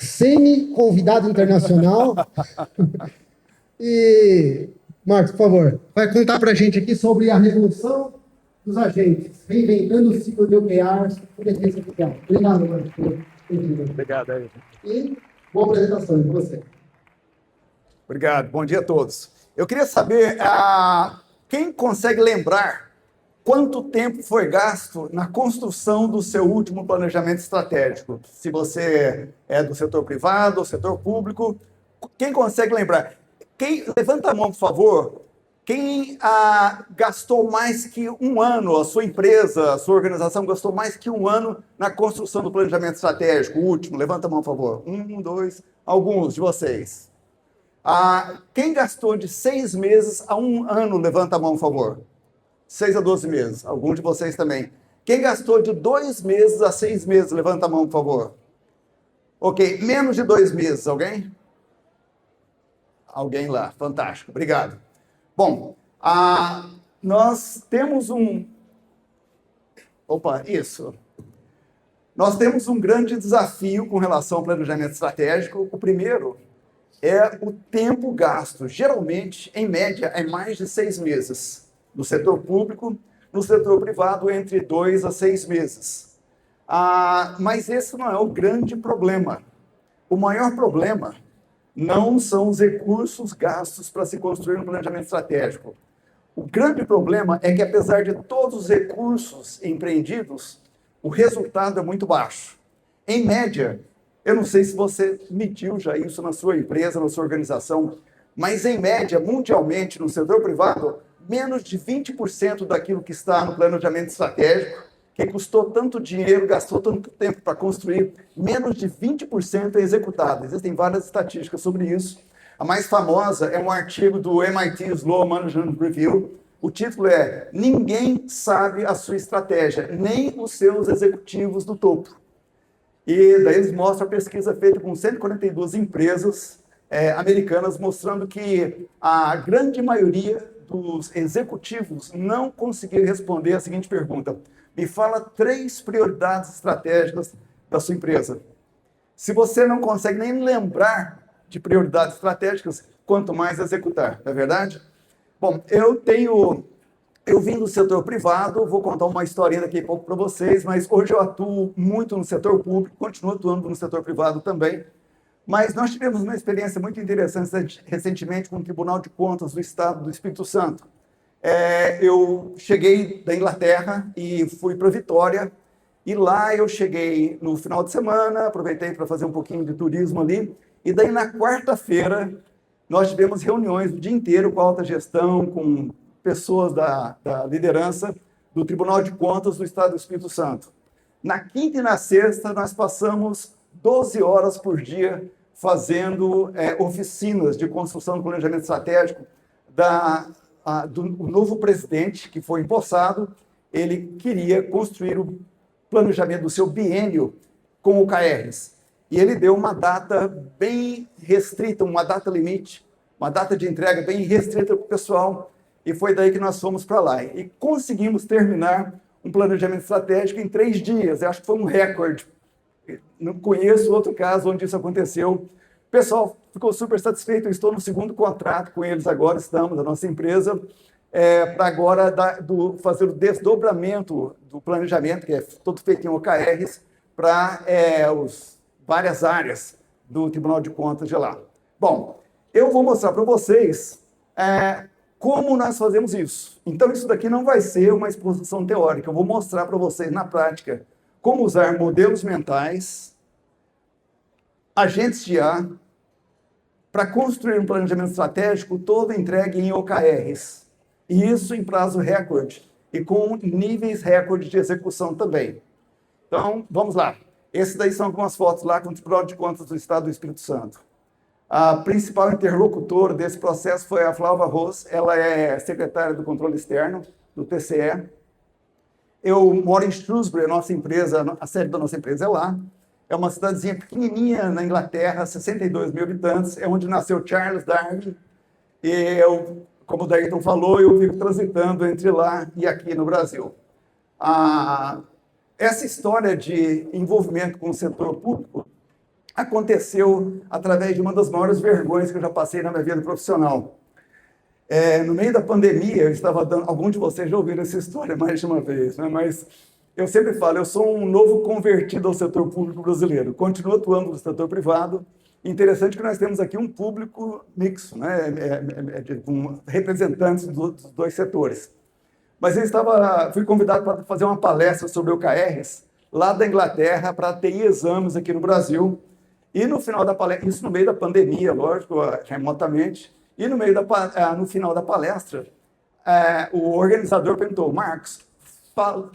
semi-convidado internacional. E, Marcos, por favor, vai contar para a gente aqui sobre a revolução dos agentes, reinventando o ciclo de OKRs por inteligência artificial. Obrigado, Marcos. Obrigado aí. E boa apresentação de você. Obrigado, bom dia a todos. Eu queria saber, quem consegue lembrar quanto tempo foi gasto na construção do seu último planejamento estratégico? Se você é do setor privado ou setor público, quem consegue lembrar? Levanta a mão, por favor. Quem gastou mais que um ano, a sua empresa, a sua organização gastou mais que um ano na construção do planejamento estratégico, o último? Levanta a mão, por favor. 1, 2, alguns de vocês. Quem gastou de 6 meses a 1 ano, levanta a mão, por favor. 6 a 12 meses, alguns de vocês também. Quem gastou de 2 meses a 6 meses, levanta a mão, por favor. Ok, menos de 2 meses, alguém? Alguém lá, fantástico, obrigado. Bom, nós temos Nós temos um grande desafio com relação ao planejamento estratégico. O primeiro é o tempo gasto. Geralmente, em média, é mais de 6 meses. No setor público, no setor privado, entre 2 a 6 meses. Mas esse não é o grande problema. O maior problema não são os recursos gastos para se construir um planejamento estratégico. O grande problema é que, apesar de todos os recursos empreendidos, o resultado é muito baixo. Em média, eu não sei se você mediu já isso na sua empresa, na sua organização, mas em média, mundialmente, no setor privado, menos de 20% daquilo que está no planejamento estratégico, que custou tanto dinheiro, gastou tanto tempo para construir, menos de 20% é executado. Existem várias estatísticas sobre isso. A mais famosa é um artigo do MIT Sloan Management Review. O título é "Ninguém sabe a sua estratégia, nem os seus executivos do topo". E daí eles mostram a pesquisa feita com 142 empresas americanas, mostrando que a grande maioria dos executivos não conseguiram responder a seguinte pergunta: me fala 3 prioridades estratégicas da sua empresa. Se você não consegue nem lembrar de prioridades estratégicas, quanto mais executar, não é verdade? Bom, eu vim do setor privado, vou contar uma historinha daqui a pouco para vocês, mas hoje eu atuo muito no setor público, continuo atuando no setor privado também. Mas nós tivemos uma experiência muito interessante recentemente com o Tribunal de Contas do Estado do Espírito Santo. Eu cheguei da Inglaterra e fui para Vitória, e lá eu cheguei no final de semana, aproveitei para fazer um pouquinho de turismo ali, e daí na quarta-feira nós tivemos reuniões o dia inteiro com a alta gestão, com pessoas da liderança do Tribunal de Contas do Estado do Espírito Santo. Na quinta e na sexta nós passamos 12 horas por dia fazendo oficinas de construção do planejamento estratégico do novo presidente que foi empossado. Ele queria construir o planejamento do seu biênio com OKRs. E ele deu uma data bem restrita, uma data limite, uma data de entrega bem restrita para o pessoal. E foi daí que nós fomos para lá. E conseguimos terminar um planejamento estratégico em 3 dias. Eu acho que foi um recorde. Não conheço outro caso onde isso aconteceu. O pessoal ficou super satisfeito. Eu estou no 2º contrato com eles agora, estamos, a nossa empresa, para agora fazer o desdobramento do planejamento, que é todo feito em OKRs, para várias áreas do Tribunal de Contas de lá. Bom, eu vou mostrar para vocês como nós fazemos isso. Então, isso daqui não vai ser uma exposição teórica. Eu vou mostrar para vocês, na prática, como usar modelos mentais, agentes de IA, para construir um planejamento estratégico todo entregue em OKRs. E isso em prazo recorde e com níveis recorde de execução também. Então, vamos lá. Esses daí são algumas fotos lá com o Tribunal de Contas do Estado do Espírito Santo. A principal interlocutora desse processo foi a Flávia Rose. Ela é secretária do Controle Externo, do TCE. Eu moro em Shrewsbury, a nossa empresa, a sede da nossa empresa é lá. É uma cidadezinha pequenininha na Inglaterra, 62 mil habitantes, é onde nasceu Charles Darwin. E eu, como o Dayrton falou, eu fico transitando entre lá e aqui no Brasil. Essa história de envolvimento com o setor público aconteceu através de uma das maiores vergonhas que eu já passei na minha vida profissional. No meio da pandemia, eu estava dando... Alguns de vocês já ouviram essa história mais de uma vez, né? Mas eu sempre falo, eu sou um novo convertido ao setor público brasileiro. Continuo atuando no setor privado. Interessante que nós temos aqui um público mixto, né? Com representantes dos dois setores. Mas fui convidado para fazer uma palestra sobre OKRs lá da Inglaterra para TI Exames aqui no Brasil. E no final da palestra, isso no meio da pandemia, lógico, remotamente, e no final da palestra, o organizador perguntou: Marcos,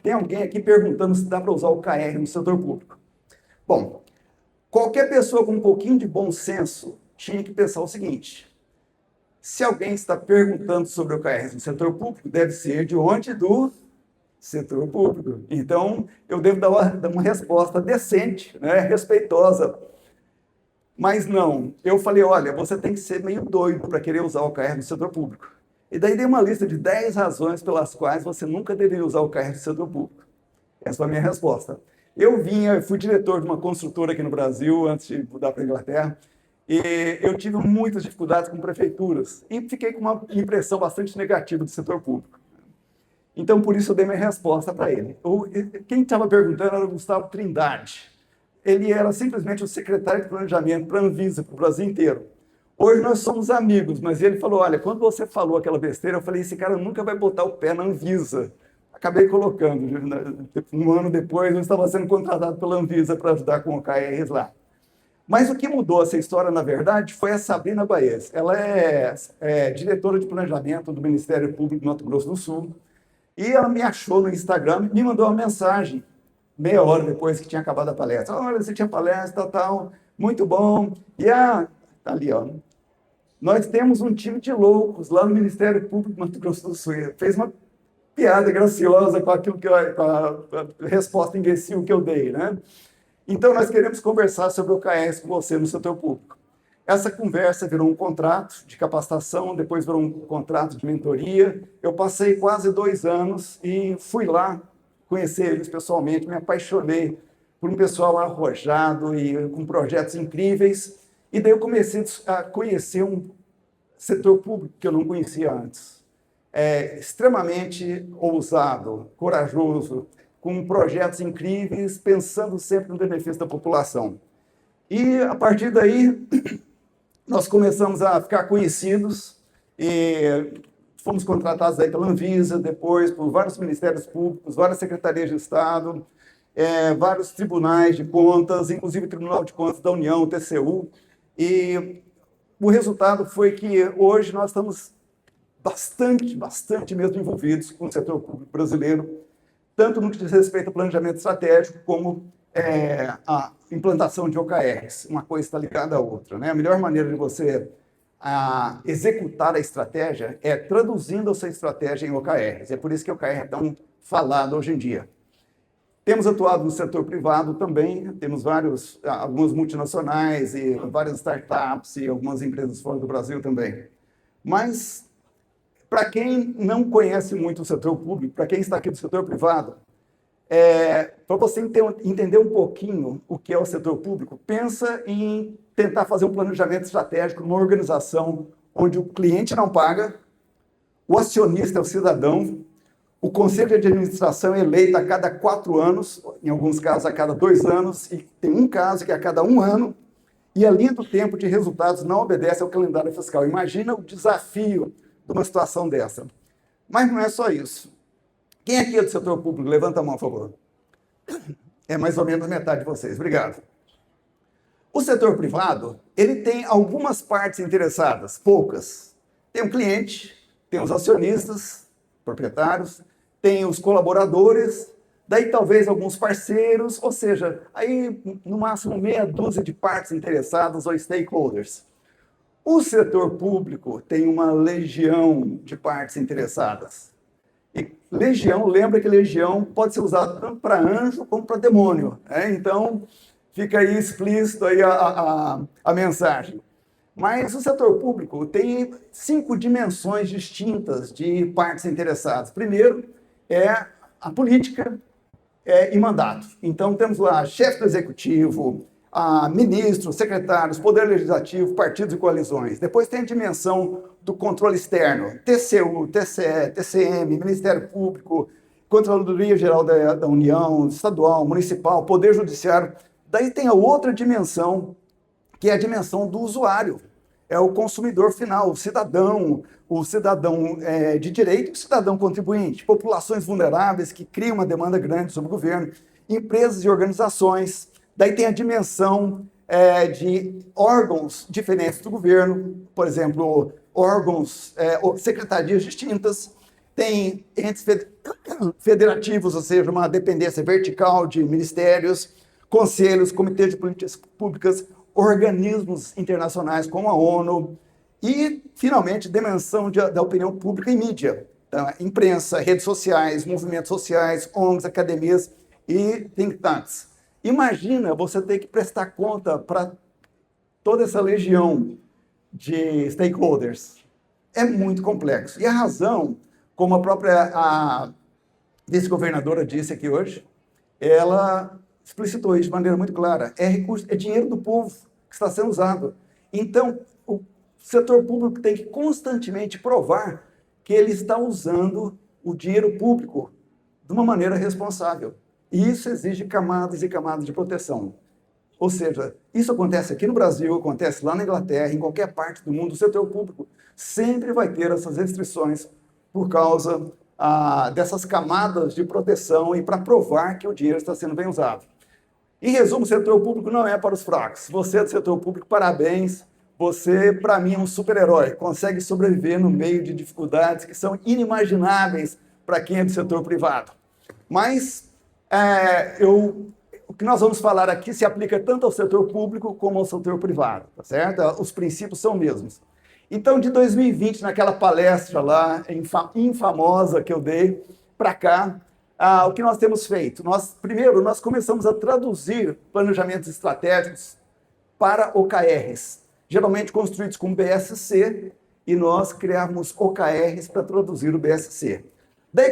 tem alguém aqui perguntando se dá para usar o OKR no setor público? Bom, qualquer pessoa com um pouquinho de bom senso tinha que pensar o seguinte: se alguém está perguntando sobre o OKR no setor público, deve ser de onde? Do setor público. Então, eu devo dar uma resposta decente, né, respeitosa. Mas não, eu falei, olha, você tem que ser meio doido para querer usar o OKR no setor público. E daí dei uma lista de 10 razões pelas quais você nunca deveria usar o OKR no setor público. Essa foi a minha resposta. Eu fui diretor de uma construtora aqui no Brasil, antes de mudar para a Inglaterra, e eu tive muitas dificuldades com prefeituras, e fiquei com uma impressão bastante negativa do setor público. Então, por isso, eu dei minha resposta para ele. Quem estava perguntando era o Gustavo Trindade. Ele era simplesmente o secretário de planejamento para a Anvisa, para o Brasil inteiro. Hoje nós somos amigos, mas ele falou, olha, quando você falou aquela besteira, eu falei, esse cara nunca vai botar o pé na Anvisa. Acabei colocando. Um ano depois, eu estava sendo contratado pela Anvisa para ajudar com o OKRs lá. Mas o que mudou essa história, na verdade, foi a Sabrina Baez. Ela é diretora de planejamento do Ministério Público do Mato Grosso do Sul. E ela me achou no Instagram e me mandou uma mensagem, meia hora depois que tinha acabado a palestra. Olha, você tinha palestra, tal, muito bom. E tá ali, ó. Nós temos um time de loucos lá no Ministério Público do Mato Grosso do Sul. Fez uma piada graciosa com aquilo com a resposta imbecil que eu dei, né? Então, nós queremos conversar sobre o OKRs com você no setor público. Essa conversa virou um contrato de capacitação, depois virou um contrato de mentoria. Eu passei quase 2 anos e fui lá conhecer eles pessoalmente, me apaixonei por um pessoal arrojado e com projetos incríveis. E daí eu comecei a conhecer um setor público que eu não conhecia antes. Extremamente ousado, corajoso, com projetos incríveis, pensando sempre no benefício da população. E, a partir daí, nós começamos a ficar conhecidos e fomos contratados aí pela Anvisa, depois por vários ministérios públicos, várias secretarias de Estado, vários tribunais de contas, inclusive o Tribunal de Contas da União, o TCU. E o resultado foi que hoje nós estamos bastante mesmo envolvidos com o setor público brasileiro, tanto no que diz respeito ao planejamento estratégico, como a implantação de OKRs. Uma coisa está ligada à outra, né? A melhor maneira de você executar a estratégia é traduzindo a sua estratégia em OKRs. É por isso que o OKR é tão falado hoje em dia. Temos atuado no setor privado também, temos algumas multinacionais e várias startups e algumas empresas fora do Brasil também. Mas, para quem não conhece muito o setor público, para quem está aqui do setor privado, para você entender um pouquinho o que é o setor público, pensa em tentar fazer um planejamento estratégico numa organização onde o cliente não paga, o acionista é o cidadão, o conselho de administração é eleito a cada 4 anos, em alguns casos a cada 2 anos, e tem um caso que é a cada 1 ano, e a linha do tempo de resultados não obedece ao calendário fiscal. Imagina o desafio de uma situação dessa. Mas não é só isso. Quem aqui é do setor público? Levanta a mão, por favor. É mais ou menos metade de vocês. Obrigado. O setor privado, ele tem algumas partes interessadas, poucas. Tem o cliente, tem os acionistas, proprietários, tem os colaboradores, daí talvez alguns parceiros, ou seja, aí no máximo meia dúzia de partes interessadas ou stakeholders. O setor público tem uma legião de partes interessadas. E legião, lembra que legião pode ser usada tanto para anjo como para demônio, né? Então, fica aí explícito aí a mensagem. Mas o setor público tem 5 dimensões distintas de partes interessadas. Primeiro é a política e mandato. Então, temos lá chefe do executivo, ministros, secretários, poder legislativo, partidos e coalizões. Depois tem a dimensão do controle externo, TCU, TCE, TCM, Ministério Público, Controladoria Geral da União, estadual, municipal, Poder Judiciário. Daí tem a outra dimensão, que é a dimensão do usuário. É o consumidor final, o cidadão de direito e o cidadão contribuinte, populações vulneráveis que criam uma demanda grande sobre o governo, empresas e organizações. Daí tem a dimensão de órgãos diferentes do governo, por exemplo, órgãos, secretarias distintas, tem entes federativos, ou seja, uma dependência vertical de ministérios, conselhos, comitês de políticas públicas, organismos internacionais como a ONU e, finalmente, dimensão da opinião pública e mídia, tá? Imprensa, redes sociais, movimentos sociais, ONGs, academias e think tanks. Imagina você ter que prestar conta para toda essa legião de stakeholders. É muito complexo. E a razão, como a própria vice-governadora disse aqui hoje, ela explicitou isso de maneira muito clara. É dinheiro do povo que está sendo usado. Então, o setor público tem que constantemente provar que ele está usando o dinheiro público de uma maneira responsável. E isso exige camadas e camadas de proteção. Ou seja, isso acontece aqui no Brasil, acontece lá na Inglaterra, em qualquer parte do mundo, o setor público sempre vai ter essas restrições por causa dessas camadas de proteção e para provar que o dinheiro está sendo bem usado. Em resumo, o setor público não é para os fracos. Você é do setor público, parabéns. Você, para mim, é um super-herói. Consegue sobreviver no meio de dificuldades que são inimagináveis para quem é do setor privado. Mas o que nós vamos falar aqui se aplica tanto ao setor público como ao setor privado, tá certo? Os princípios são os mesmos. Então, de 2020, naquela palestra lá, infamosa que eu dei para cá, o que nós temos feito? Primeiro, nós começamos a traduzir planejamentos estratégicos para OKRs, geralmente construídos com BSC, e nós criamos OKRs para traduzir o BSC. Daí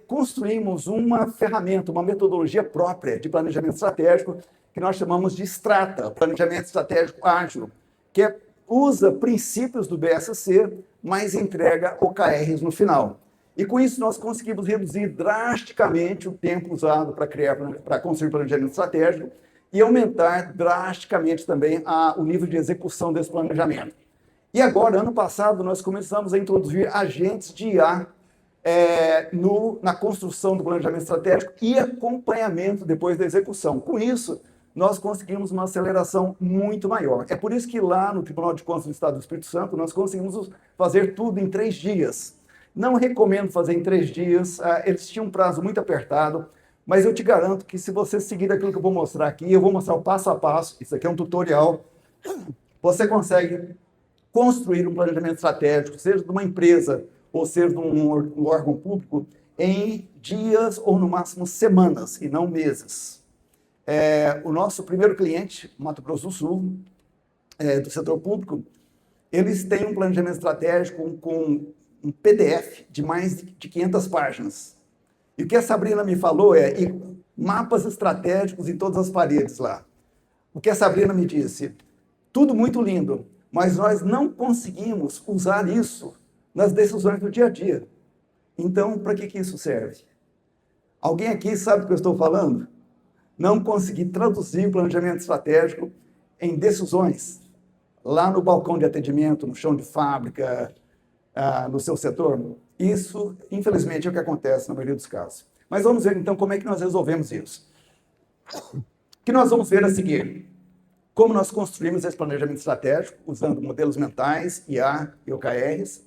construímos uma ferramenta, uma metodologia própria de planejamento estratégico, que nós chamamos de Strata, Planejamento Estratégico Ágil, que usa princípios do BSC, mas entrega OKRs no final. E com isso nós conseguimos reduzir drasticamente o tempo usado para construir planejamento estratégico e aumentar drasticamente também o nível de execução desse planejamento. E agora, ano passado, nós começamos a introduzir agentes de IA na construção do planejamento estratégico e acompanhamento depois da execução. Com isso, nós conseguimos uma aceleração muito maior. É por isso que lá no Tribunal de Contas do Estado do Espírito Santo, nós conseguimos fazer tudo em 3 dias. Não recomendo fazer em 3 dias, eles tinham um prazo muito apertado, mas eu te garanto que se você seguir aquilo que eu vou mostrar aqui, eu vou mostrar o passo a passo, isso aqui é um tutorial, você consegue construir um planejamento estratégico, seja de uma empresa ou seja de um órgão público, em dias ou no máximo semanas e não meses. O nosso primeiro cliente, Mato Grosso do Sul, do setor público, eles têm um planejamento estratégico com um PDF de mais de 500 páginas. E o que a Sabrina me falou mapas estratégicos em todas as paredes lá. O que a Sabrina me disse, tudo muito lindo, mas nós não conseguimos usar isso nas decisões do dia a dia. Então, para que isso serve? Alguém aqui sabe do que eu estou falando? Não conseguir traduzir o planejamento estratégico em decisões, lá no balcão de atendimento, no chão de fábrica, no seu setor. Isso, infelizmente, é o que acontece na maioria dos casos. Mas vamos ver, então, como é que nós resolvemos isso. O que nós vamos ver a seguir? Como nós construímos esse planejamento estratégico, usando modelos mentais, IA e OKRs.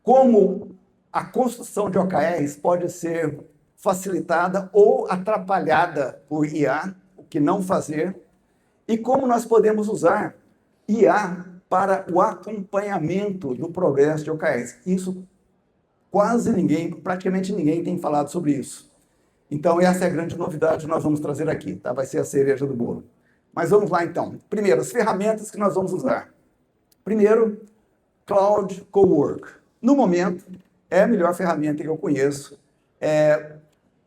Como a construção de OKRs pode ser facilitada ou atrapalhada por IA, o que não fazer, e como nós podemos usar IA para o acompanhamento do progresso de OKRs. Isso praticamente ninguém tem falado sobre isso. Então, essa é a grande novidade que nós vamos trazer aqui, tá? Vai ser a cereja do bolo. Mas vamos lá, então. Primeiro, as ferramentas que nós vamos usar. Primeiro, Cloud Cowork. No momento, é a melhor ferramenta que eu conheço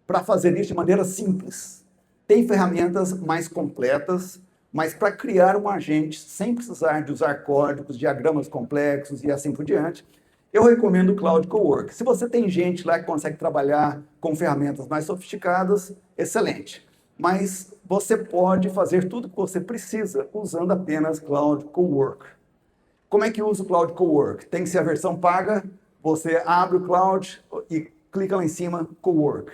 para fazer isso de maneira simples. Tem ferramentas mais completas, mas para criar um agente sem precisar de usar códigos, diagramas complexos e assim por diante, eu recomendo o Cloud Cowork. Se você tem gente lá que consegue trabalhar com ferramentas mais sofisticadas, excelente. Mas você pode fazer tudo o que você precisa usando apenas Cloud Cowork. Como é que usa o Cloud Cowork? Tem que ser a versão paga, você abre o Cloud e clica lá em cima, Cowork.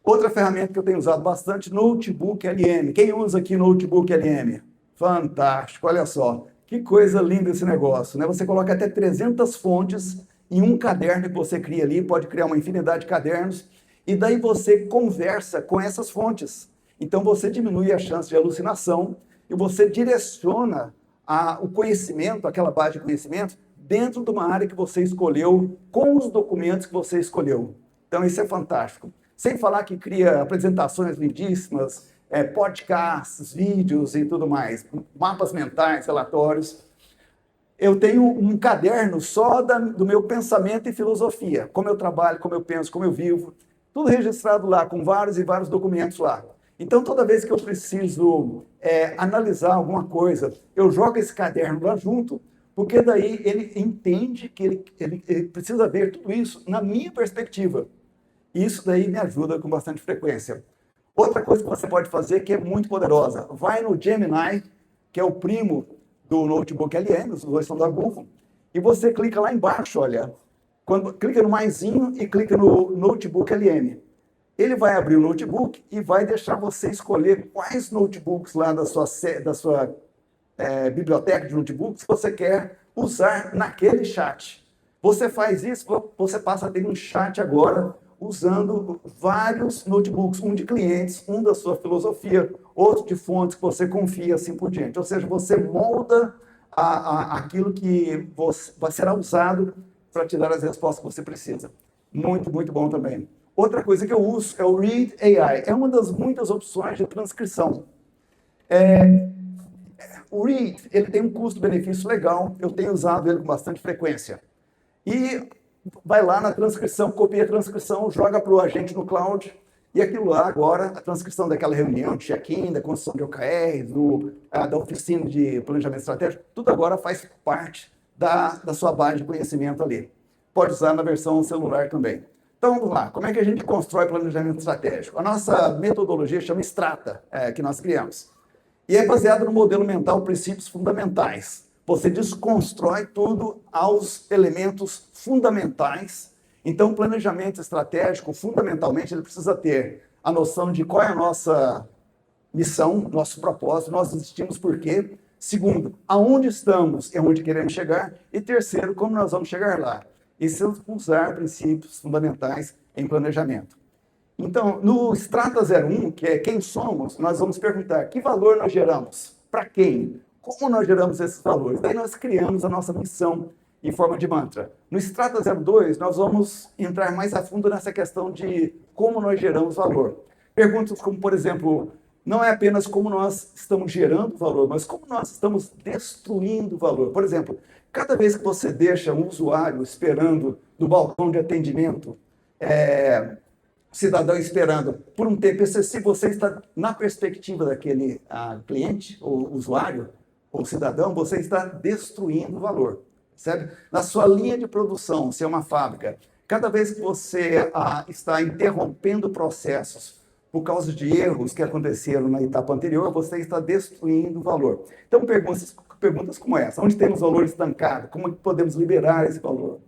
Outra ferramenta que eu tenho usado bastante, Notebook LM. Quem usa aqui Notebook LM? Fantástico, olha só. Que coisa linda esse negócio, né? Você coloca até 300 fontes em um caderno que você cria ali, pode criar uma infinidade de cadernos, e daí você conversa com essas fontes. Então você diminui a chance de alucinação e você direciona o conhecimento, aquela base de conhecimento, dentro de uma área que você escolheu, com os documentos que você escolheu. Então isso é fantástico. Sem falar que cria apresentações lindíssimas, podcasts, vídeos e tudo mais, mapas mentais, relatórios. Eu tenho um caderno só do meu pensamento e filosofia, como eu trabalho, como eu penso, como eu vivo, tudo registrado lá, com vários e vários documentos lá. Então, toda vez que eu preciso analisar alguma coisa, eu jogo esse caderno lá junto, porque daí ele entende que ele precisa ver tudo isso na minha perspectiva. E isso daí me ajuda com bastante frequência. Outra coisa que você pode fazer que é muito poderosa, vai no Gemini, que é o primo do Notebook LM, os dois são da Google, e você clica lá embaixo, olha, clica no maisinho e clica no Notebook LM. Ele vai abrir o notebook e vai deixar você escolher quais notebooks lá da sua biblioteca de notebooks você quer usar naquele chat. Você faz isso, você passa a ter um chat agora usando vários notebooks, um de clientes, um da sua filosofia, outro de fontes que você confia, assim por diante. Ou seja, você molda aquilo que será usado para te dar as respostas que você precisa. Muito, muito bom também. Outra coisa que eu uso é o Read AI. É uma das muitas opções de transcrição. O Read, ele tem um custo-benefício legal, eu tenho usado ele com bastante frequência. E vai lá na transcrição, copia a transcrição, joga para o agente no cloud, e aquilo lá agora, a transcrição daquela reunião de check-in, da construção de OKR, da oficina de planejamento estratégico, tudo agora faz parte da sua base de conhecimento ali. Pode usar na versão celular também. Então, vamos lá. Como é que a gente constrói planejamento estratégico? A nossa metodologia chama Strata, que nós criamos. E é baseado no modelo mental Princípios Fundamentais. Você desconstrói tudo aos elementos fundamentais. Então, o planejamento estratégico, fundamentalmente, ele precisa ter a noção de qual é a nossa missão, nosso propósito, nós existimos por quê. Segundo, aonde estamos e aonde queremos chegar. E terceiro, como nós vamos chegar lá. Isso é usar princípios fundamentais em planejamento. Então, no Strata 01, que é quem somos, nós vamos perguntar que valor nós geramos, para quem, como nós geramos esses valores. Daí nós criamos a nossa missão em forma de mantra. No Strata 02, nós vamos entrar mais a fundo nessa questão de como nós geramos valor. Perguntas como, por exemplo, não é apenas como nós estamos gerando valor, mas como nós estamos destruindo valor. Por exemplo, cada vez que você deixa um usuário esperando no balcão de atendimento, cidadão esperando por um tempo, se você está na perspectiva daquele cliente, ou usuário, ou cidadão, você está destruindo valor, certo? Na sua linha de produção, se é uma fábrica, cada vez que você está interrompendo processos por causa de erros que aconteceram na etapa anterior, você está destruindo valor. Então, perguntas como essa: onde temos valor estancado? Como podemos liberar esse valor?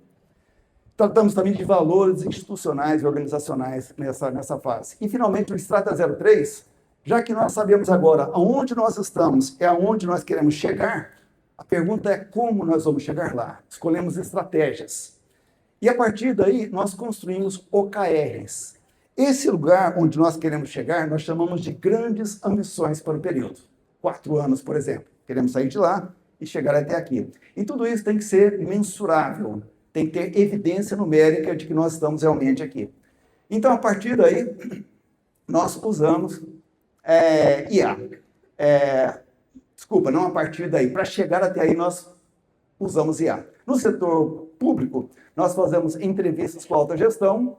Tratamos também de valores institucionais e organizacionais nessa fase. E, finalmente, o Strata 03, já que nós sabemos agora aonde nós estamos e aonde nós queremos chegar, a pergunta é como nós vamos chegar lá. Escolhemos estratégias. E, a partir daí, nós construímos OKRs. Esse lugar onde nós queremos chegar, nós chamamos de grandes ambições para o período. 4 anos, por exemplo. Queremos sair de lá e chegar até aqui. E tudo isso tem que ser mensurável. Tem que ter evidência numérica de que nós estamos realmente aqui. Então, a partir daí, nós usamos IA. Desculpa, não a partir daí. Para chegar até aí, nós usamos IA. No setor público, nós fazemos entrevistas com a alta gestão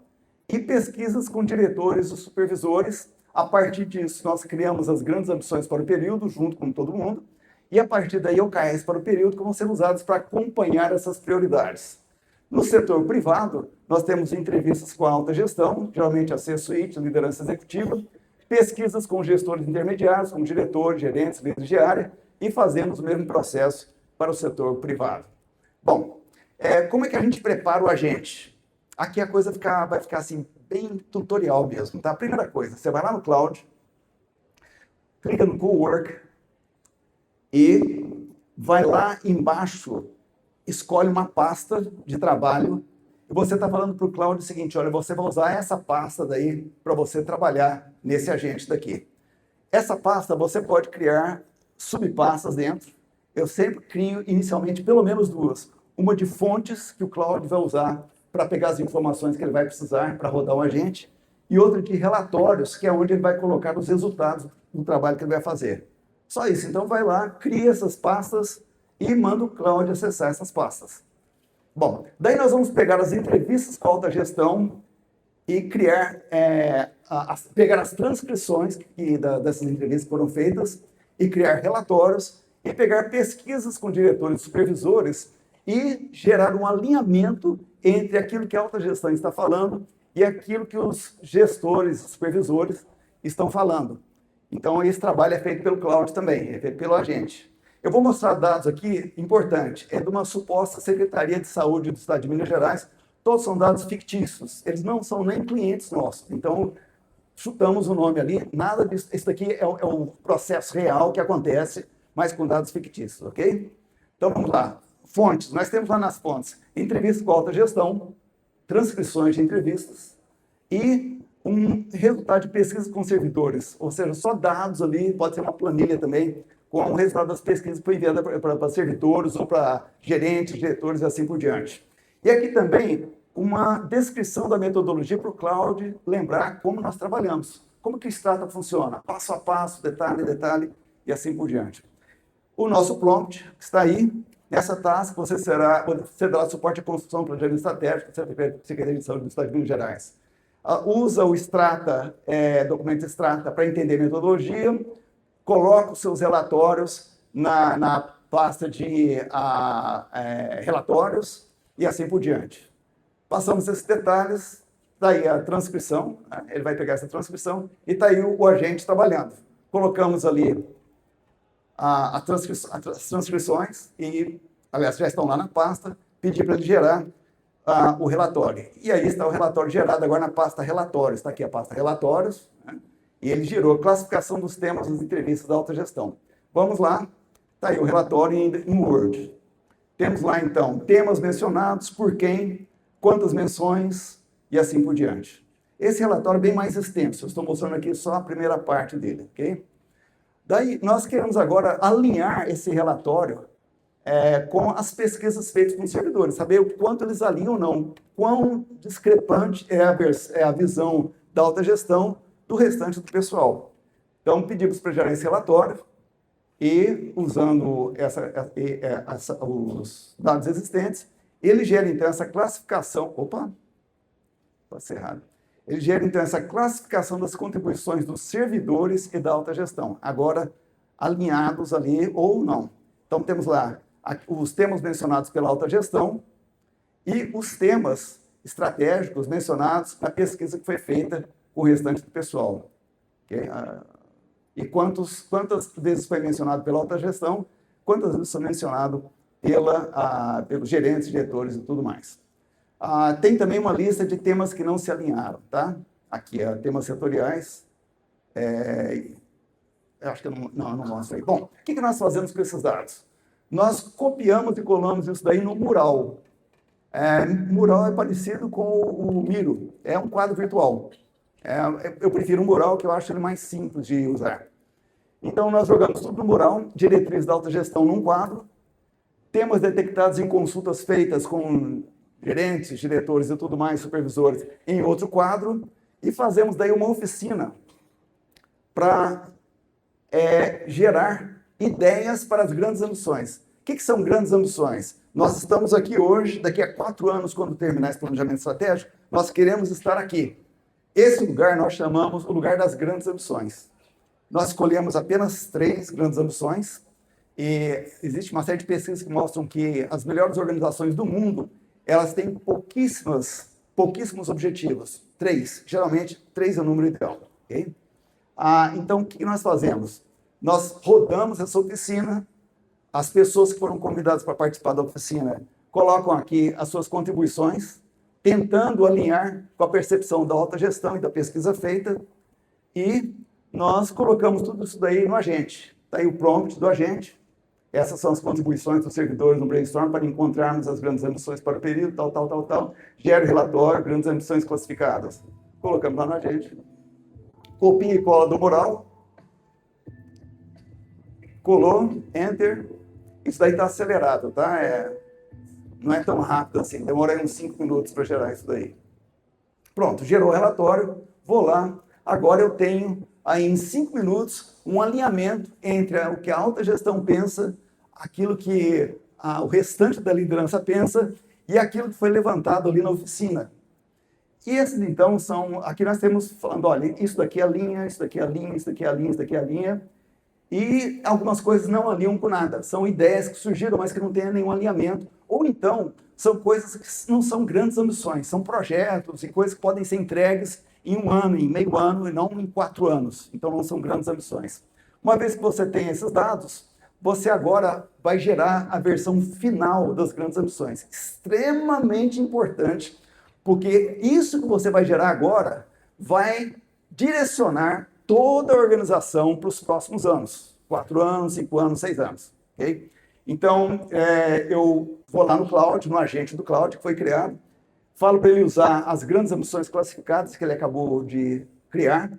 e pesquisas com diretores e supervisores, A partir disso, nós criamos as grandes ambições para o período, junto com todo mundo, e a partir daí OKRs para o período que vão ser usados para acompanhar essas prioridades. No setor privado, nós temos entrevistas com a alta gestão, geralmente a C-suite, liderança executiva, pesquisas com gestores intermediários, como diretores, gerentes, líderes de área, e fazemos o mesmo processo para o setor privado. Bom, como é que a gente prepara o agente? Aqui a coisa vai ficar assim, bem tutorial mesmo, tá? Primeira coisa, você vai lá no Cloud, clica no Cowork e vai lá embaixo, escolhe uma pasta de trabalho e você está falando para o Cloud o seguinte, olha, você vai usar essa pasta daí para você trabalhar nesse agente daqui. Essa pasta você pode criar subpastas dentro. Eu sempre crio inicialmente pelo menos duas. Uma de fontes que o Cloud vai usar para pegar as informações que ele vai precisar para rodar o agente e outra de relatórios, que é onde ele vai colocar os resultados do trabalho que ele vai fazer. Só isso. Então vai lá, cria essas pastas e manda o Cloud acessar essas pastas. Bom, daí nós vamos pegar as entrevistas com a alta gestão e criar, pegar as transcrições dessas entrevistas que foram feitas e criar relatórios e pegar pesquisas com diretores e supervisores e gerar um alinhamento entre aquilo que a alta gestão está falando e aquilo que os gestores, supervisores estão falando. Então, esse trabalho é feito pelo Cloud também, é feito pelo agente. Eu vou mostrar dados aqui, importante, é de uma suposta Secretaria de Saúde do Estado de Minas Gerais, todos são dados fictícios, eles não são nem clientes nossos, então chutamos o nome ali, nada disso, isso daqui é um processo real que acontece, mas com dados fictícios, ok? Então vamos lá, fontes, nós temos lá nas fontes, entrevistas com alta gestão, transcrições de entrevistas e um resultado de pesquisa com servidores, ou seja, só dados ali, pode ser uma planilha também, com o resultado das pesquisas que foi enviada para servidores ou para gerentes, diretores e assim por diante. E aqui também uma descrição da metodologia para o Cloud lembrar como nós trabalhamos, como que o Strata funciona, passo a passo, detalhe a detalhe e assim por diante. O nosso prompt está aí, nessa task você dará suporte à construção do planejamento estratégico, Secretaria de Saúde do Estado de Minas Gerais. Usa o Strata, documento Strata para entender metodologia, coloca os seus relatórios na pasta de relatórios e assim por diante. Passamos esses detalhes, está aí a transcrição, né? Ele vai pegar essa transcrição e está aí o agente trabalhando. Colocamos ali as transcrições e, aliás, já estão lá na pasta, pedi para ele gerar o relatório. E aí está o relatório gerado agora na pasta relatórios, está aqui a pasta relatórios, né? E ele gerou a classificação dos temas das entrevistas da alta gestão. Vamos lá, está aí o relatório em Word. Temos lá, então, temas mencionados, por quem, quantas menções e assim por diante. Esse relatório é bem mais extenso, eu estou mostrando aqui só a primeira parte dele, ok? Daí, nós queremos agora alinhar esse relatório com as pesquisas feitas com os servidores, saber o quanto eles alinham ou não, quão discrepante é a visão da alta gestão do restante do pessoal. Então, pedimos para gerar esse relatório e, usando os dados existentes, ele gera, então, essa classificação... Opa! Passei errado. Ele gera, então, essa classificação das contribuições dos servidores e da alta gestão, agora alinhados ali ou não. Então, temos lá os temas mencionados pela alta gestão e os temas estratégicos mencionados na pesquisa que foi feita com o restante do pessoal. Okay? E quantas vezes foi mencionado pela alta gestão, quantas vezes foi mencionado pelos gerentes, diretores e tudo mais. Tem também uma lista de temas que não se alinharam, tá? Aqui, temas setoriais. Eu acho que eu não mostro aí. Bom, o que nós fazemos com esses dados? Nós copiamos e colamos isso daí no Mural. Mural é parecido com o Miro, é um quadro virtual. Eu prefiro um Mural, que eu acho ele mais simples de usar. Então, nós jogamos tudo no Mural, diretriz da alta gestão num quadro, temas detectados em consultas feitas com gerentes, diretores e tudo mais, supervisores, em outro quadro, e fazemos daí uma oficina para gerar ideias para as grandes ambições. O que são grandes ambições? Nós estamos aqui hoje, daqui a 4 anos, quando terminar esse planejamento estratégico, nós queremos estar aqui. Esse lugar nós chamamos o lugar das grandes ambições. Nós escolhemos apenas 3 grandes ambições e existe uma série de pesquisas que mostram que as melhores organizações do mundo, elas têm pouquíssimos objetivos. 3, geralmente 3 é o número ideal. Okay? Então, o que nós fazemos? Nós rodamos essa oficina, as pessoas que foram convidadas para participar da oficina colocam aqui as suas contribuições, tentando alinhar com a percepção da alta gestão e da pesquisa feita, e nós colocamos tudo isso daí no agente. Está aí o prompt do agente, essas são as contribuições dos servidores no brainstorm para encontrarmos as grandes ambições para o período, tal. Gera o relatório, grandes ambições classificadas. Colocamos lá no agente. Copia e cola do mural. Colou, enter. Isso daí está acelerado, tá? Não é tão rápido assim. Demora uns 5 minutos para gerar isso daí. Pronto, gerou o relatório. Vou lá. Agora eu tenho aí em 5 minutos um alinhamento entre o que a alta gestão pensa, aquilo que o restante da liderança pensa e aquilo que foi levantado ali na oficina. E esses, então, são... Aqui nós temos falando, olha, isso daqui é a linha, isso daqui é a linha, isso daqui é a linha, isso daqui é a linha. E algumas coisas não alinham com nada. São ideias que surgiram, mas que não têm nenhum alinhamento. Ou então, são coisas que não são grandes ambições, são projetos e coisas que podem ser entregues em 1 ano, em meio ano, e não em 4 anos. Então, não são grandes ambições. Uma vez que você tem esses dados, você agora vai gerar a versão final das grandes ambições. Extremamente importante, porque isso que você vai gerar agora vai direcionar toda a organização para os próximos anos. 4 anos, 5 anos, 6 anos. Okay? Então, eu vou lá no Cloud, no agente do Cloud que foi criado, falo para ele usar as grandes ambições classificadas que ele acabou de criar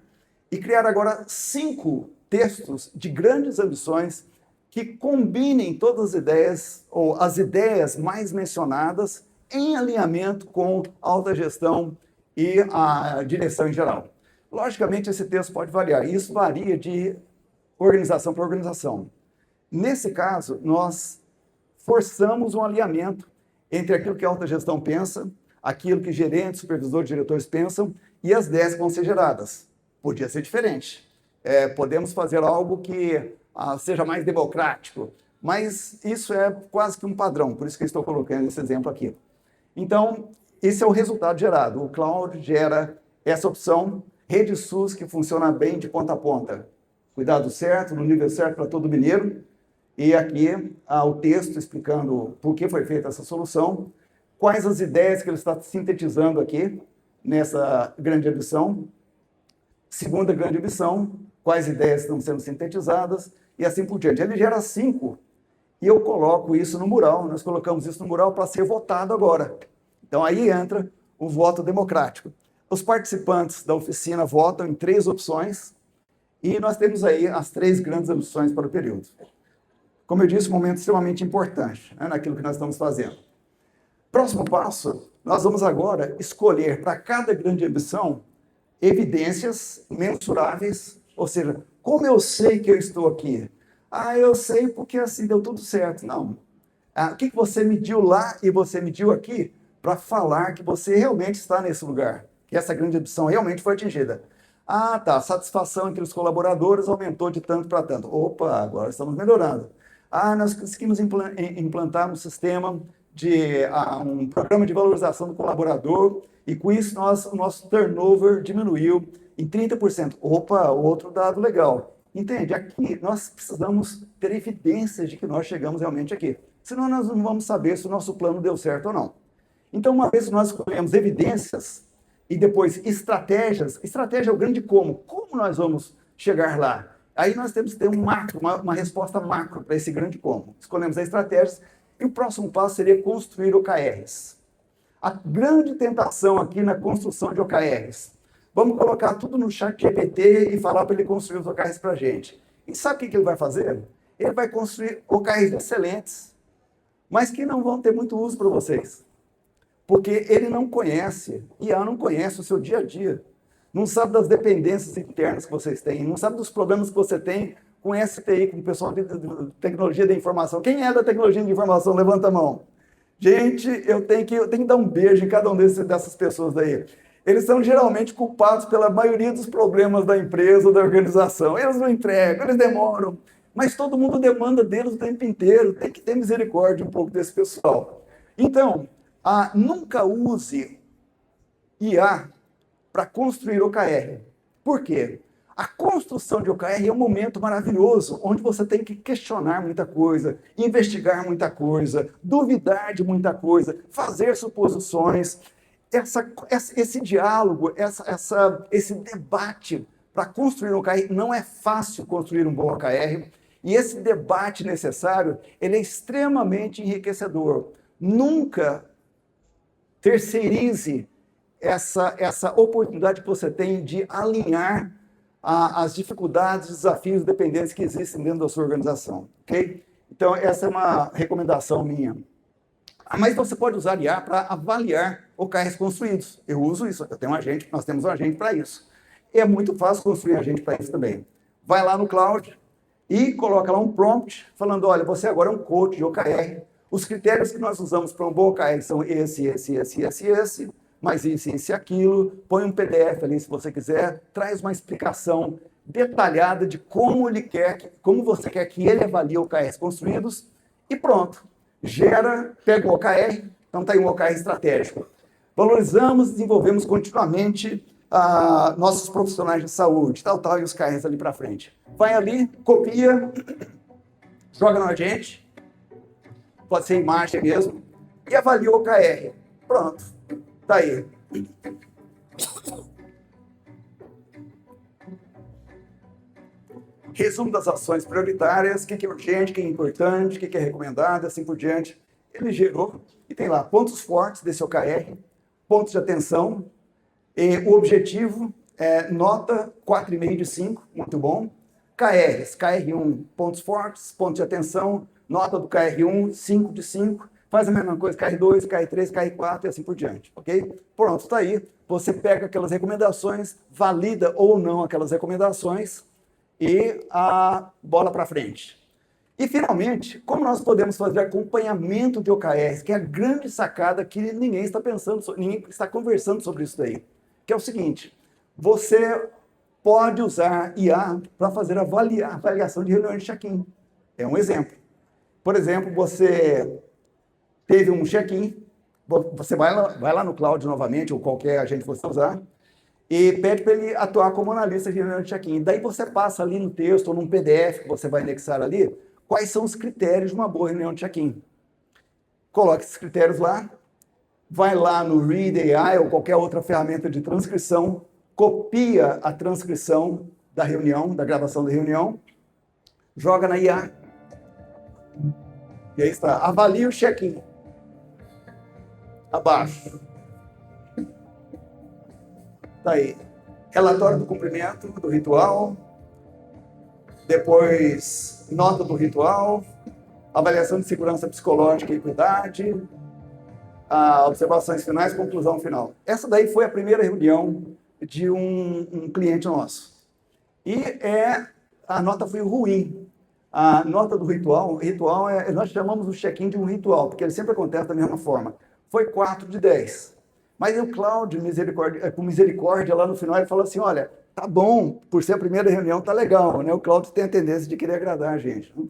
e criar agora 5 textos de grandes ambições que combinem todas as ideias ou as ideias mais mencionadas em alinhamento com a alta gestão e a direção em geral. Logicamente, esse texto pode variar. Isso varia de organização para organização. Nesse caso, nós forçamos um alinhamento entre aquilo que a alta gestão pensa, aquilo que gerentes, supervisores, diretores pensam e as ideias que vão ser geradas. Podia ser diferente. Podemos fazer algo que seja mais democrático, mas isso é quase que um padrão, por isso que eu estou colocando esse exemplo aqui. Então, esse é o resultado gerado. O Cloud gera essa opção, rede SUS que funciona bem de ponta a ponta. Cuidado certo, no nível certo para todo mineiro. E aqui o texto explicando por que foi feita essa solução, quais as ideias que ele está sintetizando aqui nessa grande ambição. Segunda grande ambição, quais ideias estão sendo sintetizadas e assim por diante. Ele gera 5 e eu coloco isso no mural. Nós colocamos isso no mural para ser votado agora. Então aí entra o voto democrático. Os participantes da oficina votam em 3 opções e nós temos aí as 3 grandes ambições para o período. Como eu disse, um momento extremamente importante, né, naquilo que nós estamos fazendo. Próximo passo, nós vamos agora escolher para cada grande ambição evidências mensuráveis, ou seja, como eu sei que eu estou aqui? Eu sei porque assim deu tudo certo. Não. O que você mediu lá e você mediu aqui para falar que você realmente está nesse lugar, que essa grande ambição realmente foi atingida. Tá, a satisfação entre os colaboradores aumentou de tanto para tanto. Opa, agora estamos melhorando. Nós conseguimos implantar um sistema de um programa de valorização do colaborador e com isso o nosso turnover diminuiu em 30%. Opa, outro dado legal. Entende? Aqui nós precisamos ter evidências de que nós chegamos realmente aqui. Senão nós não vamos saber se o nosso plano deu certo ou não. Então, uma vez que nós escolhemos evidências e depois estratégias, estratégia é o grande como nós vamos chegar lá? Aí nós temos que ter uma resposta macro para esse grande como. Escolhemos as estratégias e o próximo passo seria construir OKRs. A grande tentação aqui na construção de OKRs. Vamos colocar tudo no chat GPT e falar para ele construir os OKRs para a gente. E sabe o que ele vai fazer? Ele vai construir OKRs excelentes, mas que não vão ter muito uso para vocês. Porque ele não conhece, IA não conhece o seu dia a dia. Não sabe das dependências internas que vocês têm, não sabe dos problemas que você tem com STI, com o pessoal de tecnologia da informação. Quem é da tecnologia de informação? Levanta a mão. Gente, eu tenho que dar um beijo em cada um dessas pessoas daí. eles são geralmente culpados pela maioria dos problemas da empresa ou da organização. Eles não entregam, eles demoram, mas todo mundo demanda deles o tempo inteiro. Tem que ter misericórdia um pouco desse pessoal. Então, nunca use IA para construir OKR. Por quê? A construção de OKR é um momento maravilhoso, onde você tem que questionar muita coisa, investigar muita coisa, duvidar de muita coisa, fazer suposições. Esse diálogo, esse debate para construir um OKR, não é fácil construir um bom OKR, e esse debate necessário, ele é extremamente enriquecedor. Nunca terceirize essa oportunidade que você tem de alinhar as dificuldades, desafios, dependências que existem dentro da sua organização, ok? Então, essa é uma recomendação minha. Mas você pode usar IA para avaliar OKRs construídos. Eu uso isso, eu tenho um agente, nós temos um agente para isso. É muito fácil construir um agente para isso também. Vai lá no Cloud e coloca lá um prompt falando, olha, você agora é um coach de OKR. Os critérios que nós usamos para um bom OKR são esse, mais isso e aquilo. Põe um PDF ali se você quiser, traz uma explicação detalhada de como você quer que ele avalie OKRs construídos e pronto. Pega o OKR, então está aí um OKR estratégico. Valorizamos e desenvolvemos continuamente nossos profissionais de saúde, e os OKRs ali para frente. Vai ali, copia, joga no agente, pode ser imagem mesmo, e avalia o OKR. Pronto, está aí. Resumo das ações prioritárias, o que é urgente, o que é importante, o que é recomendado, assim por diante. Ele gerou, e tem lá pontos fortes desse OKR, pontos de atenção, e o objetivo é nota 4,5 de 5, muito bom. KRs, KR1, pontos fortes, pontos de atenção, nota do KR1, 5 de 5, faz a mesma coisa, KR2, KR3, KR4 e assim por diante, ok? Pronto, está aí. Você pega aquelas recomendações, valida ou não aquelas recomendações, e a bola para frente. E, finalmente, como nós podemos fazer acompanhamento de OKRs, que é a grande sacada que ninguém está pensando, ninguém está conversando sobre isso daí, que é o seguinte, você pode usar IA para fazer avaliação de reuniões de check-in. É um exemplo. Por exemplo, você teve um check-in, você vai lá no Cloud novamente, ou qualquer agente que você usar, e pede para ele atuar como analista de reunião de check-in. Daí você passa ali no texto ou num PDF que você vai anexar ali, quais são os critérios de uma boa reunião de check-in. Coloque esses critérios lá, vai lá no Read AI ou qualquer outra ferramenta de transcrição, copia a transcrição da reunião, da gravação da reunião, joga na IA. E aí está, avalie o check-in. Abaixo. Tá aí. Relatório do cumprimento do ritual. Depois, nota do ritual. Avaliação de segurança psicológica e equidade. Observações finais, conclusão final. Essa daí foi a primeira reunião de um cliente nosso. E a nota foi ruim. A nota do ritual nós chamamos o check-in de um ritual, porque ele sempre acontece da mesma forma. Foi 4 de 10. Mas o Cláudio, com misericórdia, lá no final, ele falou assim, olha, tá bom, por ser a primeira reunião, tá legal, né? O Cláudio tem a tendência de querer agradar a gente. Né?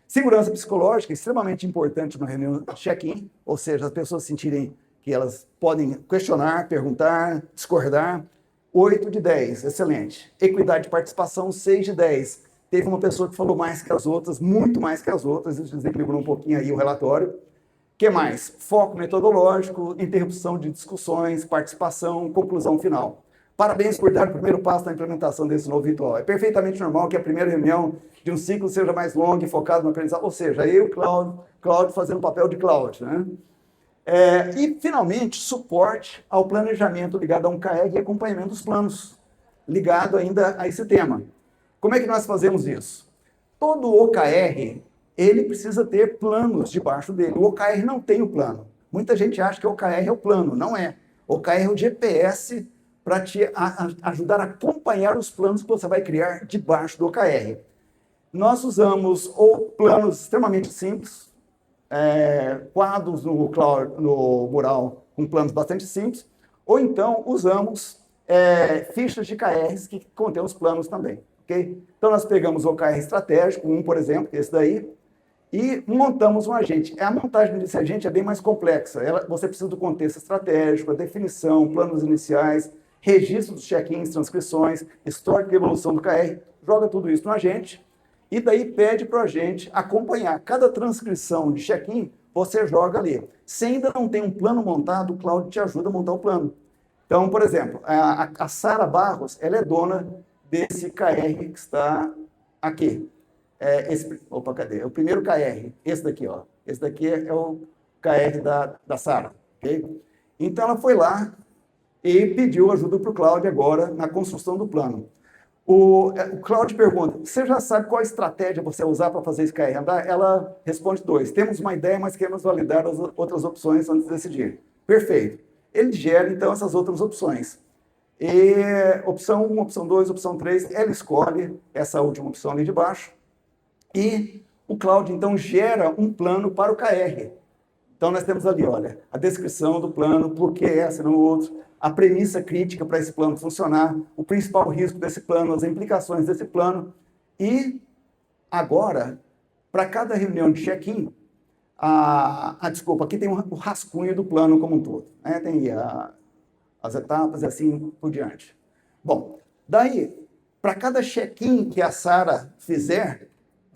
Segurança psicológica, extremamente importante na reunião check-in, ou seja, as pessoas sentirem que elas podem questionar, perguntar, discordar. 8 de 10, excelente. Equidade de participação, 6 de 10. Teve uma pessoa que falou mais que as outras, muito mais que as outras, isso desequilibrou um pouquinho aí o relatório. O que mais? Foco metodológico, interrupção de discussões, participação, conclusão final. Parabéns por dar o primeiro passo na implementação desse novo ritual. É perfeitamente normal que a primeira reunião de um ciclo seja mais longa e focada no aprendizado. Ou seja, eu, Cláudio fazendo o papel de Cláudio. Né? E, finalmente, suporte ao planejamento ligado a um KR e acompanhamento dos planos, ligado ainda a esse tema. Como é que nós fazemos isso? Todo OKR, ele precisa ter planos debaixo dele. O OKR não tem o plano. Muita gente acha que o OKR é o plano. Não é. O OKR é o GPS para te ajudar a acompanhar os planos que você vai criar debaixo do OKR. Nós usamos ou planos extremamente simples, quadros no Mural com planos bastante simples, Ou então usamos fichas de KRs que contêm os planos também. Okay? Então nós pegamos o OKR estratégico, por exemplo, que é esse daí, e montamos um agente. A montagem desse agente é bem mais complexa. Você precisa do contexto estratégico, a definição, planos iniciais, registro dos check-ins, transcrições, histórico de evolução do KR, joga tudo isso no agente e daí pede para o agente acompanhar. Cada transcrição de check-in, você joga ali. Se ainda não tem um plano montado, o Cloud te ajuda a montar o plano. Então, por exemplo, a Sara Barros, ela é dona desse KR que está aqui. Cadê? É o primeiro KR, esse daqui, ó. Esse daqui é o KR da Sara, ok? Então, ela foi lá e pediu ajuda para o Cláudio agora na construção do plano. O Cláudio pergunta, você já sabe qual estratégia você vai usar para fazer esse KR andar? Ela responde 2, temos uma ideia, mas queremos validar as outras opções antes de decidir. Perfeito. Ele gera, então, essas outras opções. E opção 1, opção 2, opção 3, ela escolhe essa última opção ali de baixo. E o Cláudio, então, gera um plano para o KR. Então, nós temos ali, olha, a descrição do plano, por que essa e não o outro, a premissa crítica para esse plano funcionar, o principal risco desse plano, as implicações desse plano. E, agora, para cada reunião de check-in, desculpa, aqui tem o rascunho do plano como um todo. Né? Tem as etapas e assim por diante. Bom, daí, para cada check-in que a Sara fizer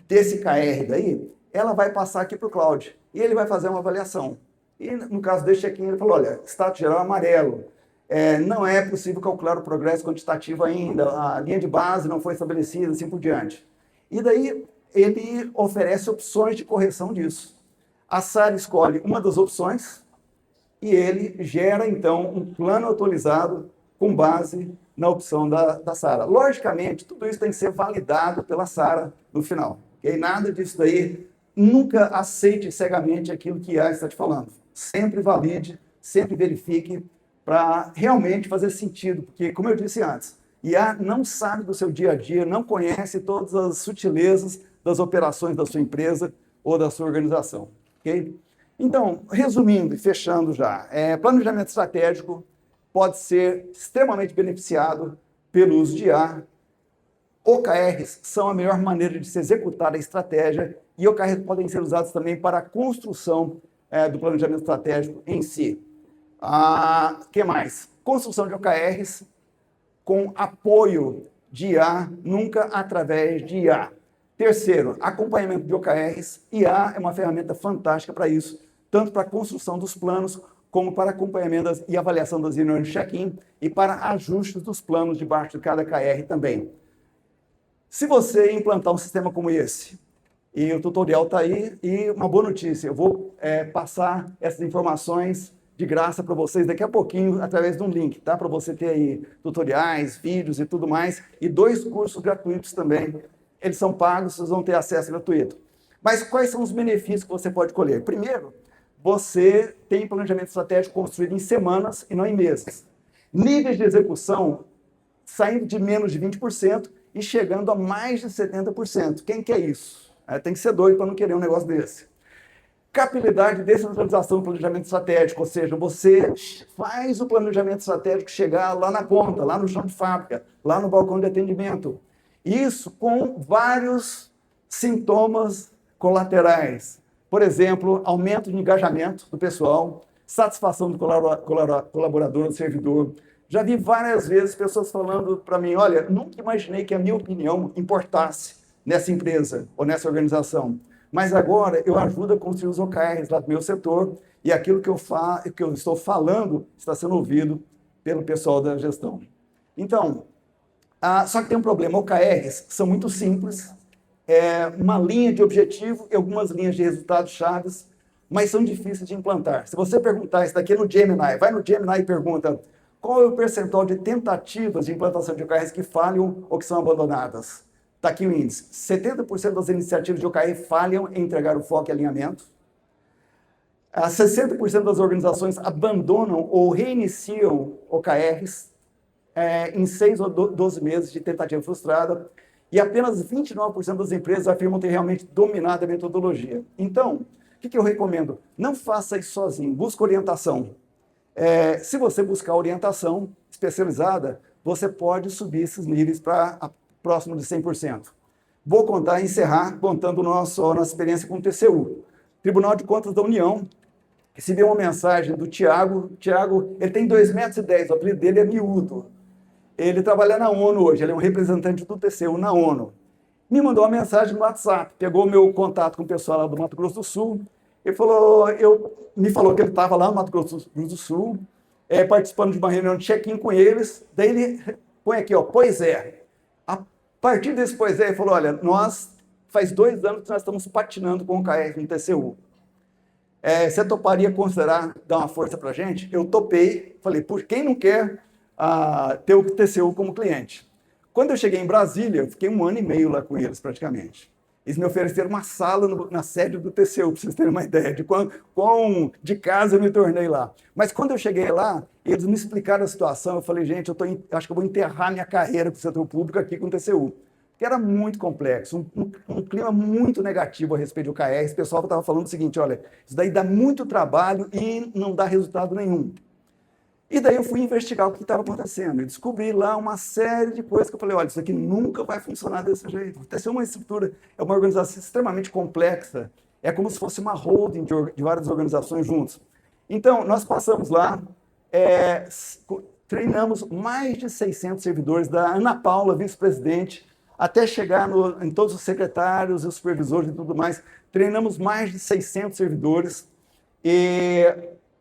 desse KR daí, ela vai passar aqui para o Cláudio e ele vai fazer uma avaliação. E no caso desse check-in, ele falou, olha, status geral amarelo, não é possível calcular o progresso quantitativo ainda, a linha de base não foi estabelecida, assim por diante. E daí ele oferece opções de correção disso. A Sara escolhe uma das opções e ele gera, então, um plano atualizado com base na opção da Sara. Logicamente, tudo isso tem que ser validado pela Sara no final. Okay? Nada disso daí, nunca aceite cegamente aquilo que a IA está te falando. Sempre valide, sempre verifique para realmente fazer sentido. Porque, como eu disse antes, IA não sabe do seu dia a dia, não conhece todas as sutilezas das operações da sua empresa ou da sua organização. Okay? Então, resumindo e fechando já, planejamento estratégico pode ser extremamente beneficiado pelo uso de IA. OKRs são a melhor maneira de se executar a estratégia e OKRs podem ser usados também para a construção do planejamento estratégico em si. Que mais? Construção de OKRs com apoio de IA, nunca através de IA. Terceiro, acompanhamento de OKRs. IA é uma ferramenta fantástica para isso, tanto para a construção dos planos, como para acompanhamento e avaliação das reuniões de check-in e para ajustes dos planos debaixo de cada KR também. Se você implantar um sistema como esse, e o tutorial está aí, e uma boa notícia, eu vou passar essas informações de graça para vocês daqui a pouquinho, através de um link, tá? Para você ter aí tutoriais, vídeos e tudo mais, e 2 cursos gratuitos também. Eles são pagos, vocês vão ter acesso gratuito. Mas quais são os benefícios que você pode colher? Primeiro, você tem planejamento estratégico construído em semanas e não em meses. Níveis de execução saindo de menos de 20% e chegando a mais de 70%. Quem quer isso? Tem que ser doido para não querer um negócio desse. Capilaridade e descentralização do planejamento estratégico, ou seja, você faz o planejamento estratégico chegar lá na ponta, lá no chão de fábrica, lá no balcão de atendimento. Isso com vários sintomas colaterais. Por exemplo, aumento de engajamento do pessoal, satisfação do colaborador, do servidor. Já vi várias vezes pessoas falando para mim, olha, nunca imaginei que a minha opinião importasse nessa empresa ou nessa organização. Mas agora eu ajudo a construir os OKRs lá do meu setor e aquilo que eu estou falando está sendo ouvido pelo pessoal da gestão. Então, só que tem um problema, OKRs são muito simples, uma linha de objetivo e algumas linhas de resultados chaves, mas são difíceis de implantar. Se você perguntar isso daqui no Gemini, vai no Gemini e pergunta qual é o percentual de tentativas de implantação de OKRs que falham ou que são abandonadas. Está aqui o índice. 70% das iniciativas de OKR falham em entregar o foco e alinhamento. 60% das organizações abandonam ou reiniciam OKRs em 6 ou 12 meses de tentativa frustrada. E apenas 29% das empresas afirmam ter realmente dominado a metodologia. Então, o que eu recomendo? Não faça isso sozinho, busque orientação. Se você buscar orientação especializada, você pode subir esses níveis para próximo de 100%. Vou encerrar contando nossa experiência com o TCU. Tribunal de Contas da União, recebi uma mensagem do Tiago. Tiago, ele tem 2,10 metros, o apelido dele é miúdo. Ele trabalha na ONU hoje, ele é um representante do TCU na ONU. Me mandou uma mensagem no WhatsApp, pegou meu contato com o pessoal lá do Mato Grosso do Sul, me falou que ele estava lá no Mato Grosso do Sul, participando de uma reunião de check-in com eles, daí ele põe aqui, ó, pois é. A partir desse pois é, ele falou, olha, faz 2 anos que nós estamos patinando com o KR no TCU. Você toparia considerar dar uma força para a gente? Eu topei, falei, por quem não quer ter o TCU como cliente? Quando eu cheguei em Brasília, eu fiquei 1 ano e meio lá com eles, praticamente. Eles me ofereceram uma sala na sede do TCU, para vocês terem uma ideia de quão de casa eu me tornei lá. Mas quando eu cheguei lá, eles me explicaram a situação, eu falei, gente, acho que eu vou enterrar minha carreira com o setor público aqui com o TCU. Que era muito complexo, um clima muito negativo a respeito do KR. O pessoal estava falando o seguinte, olha, isso daí dá muito trabalho e não dá resultado nenhum. E daí eu fui investigar o que estava acontecendo e descobri lá uma série de coisas que eu falei, olha, isso aqui nunca vai funcionar desse jeito. O TCU é uma estrutura, é uma organização extremamente complexa, é como se fosse uma holding de várias organizações juntas. Então, nós passamos lá, treinamos mais de 600 servidores, da Ana Paula, vice-presidente, até chegar em todos os secretários e os supervisores e tudo mais. Treinamos mais de 600 servidores e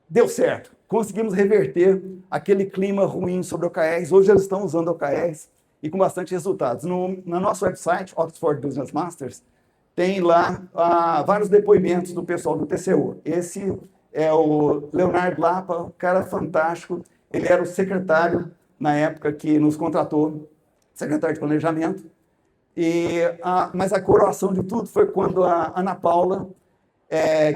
deu certo. Conseguimos reverter aquele clima ruim sobre OKRs. Hoje eles estão usando OKRs e com bastante resultados. No nosso website, Oxford Business Masters, tem lá vários depoimentos do pessoal do TCU. Esse é o Leonardo Lapa, um cara fantástico. Ele era o secretário, na época que nos contratou, secretário de planejamento. Mas a coroação de tudo foi quando a Ana Paula,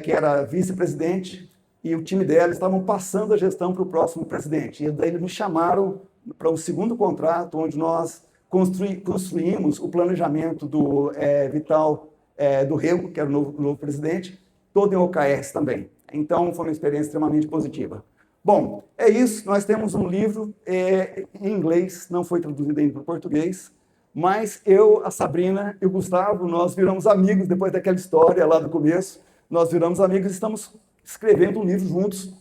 que era vice-presidente, e o time dela estavam passando a gestão para o próximo presidente. E daí eles me chamaram para um segundo contrato, onde nós construímos o planejamento do Vital do Rego, que era o novo presidente, todo em OKRs também. Então, foi uma experiência extremamente positiva. Bom, é isso. Nós temos um livro em inglês, não foi traduzido ainda para o português, mas eu, a Sabrina e o Gustavo, nós viramos amigos depois daquela história lá do começo. Nós viramos amigos e estamos escrevendo um livro juntos,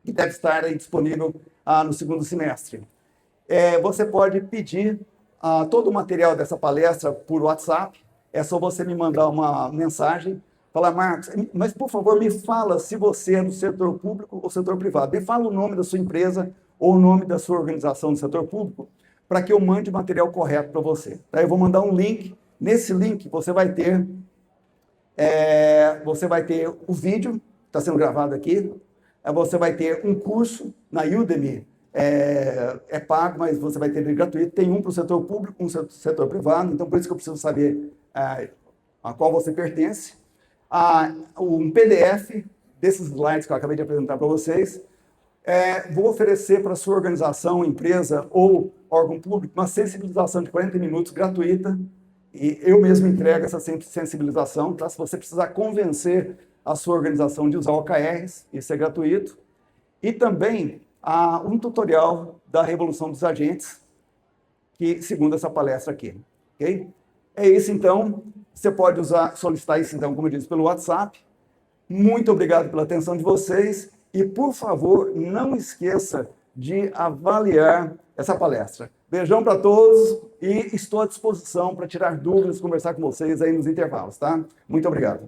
que deve estar aí disponível no segundo semestre. Você pode pedir todo o material dessa palestra por WhatsApp, é só você me mandar uma mensagem, falar, Marcos, mas por favor me fala se você é do setor público ou setor privado. Me fala o nome da sua empresa ou o nome da sua organização do setor público, para que eu mande o material correto para você. Tá? Eu vou mandar um link, nesse link você vai ter o vídeo, está sendo gravado aqui, você vai ter um curso na Udemy, é pago, mas você vai ter ele gratuito, tem um para o setor público, um para o setor privado, então por isso que eu preciso saber a qual você pertence, um PDF desses slides que eu acabei de apresentar para vocês, vou oferecer para a sua organização, empresa ou órgão público uma sensibilização de 40 minutos gratuita, e eu mesmo entrego essa sensibilização, tá? Se você precisar convencer a sua organização de usar OKRs, isso é gratuito. E também um tutorial da Revolução dos Agentes, que segundo essa palestra aqui. Okay? É isso, então. Você pode solicitar isso, então, como eu disse, pelo WhatsApp. Muito obrigado pela atenção de vocês. E, por favor, não esqueça de avaliar essa palestra. Beijão para todos e estou à disposição para tirar dúvidas, conversar com vocês aí nos intervalos, tá? Muito obrigado.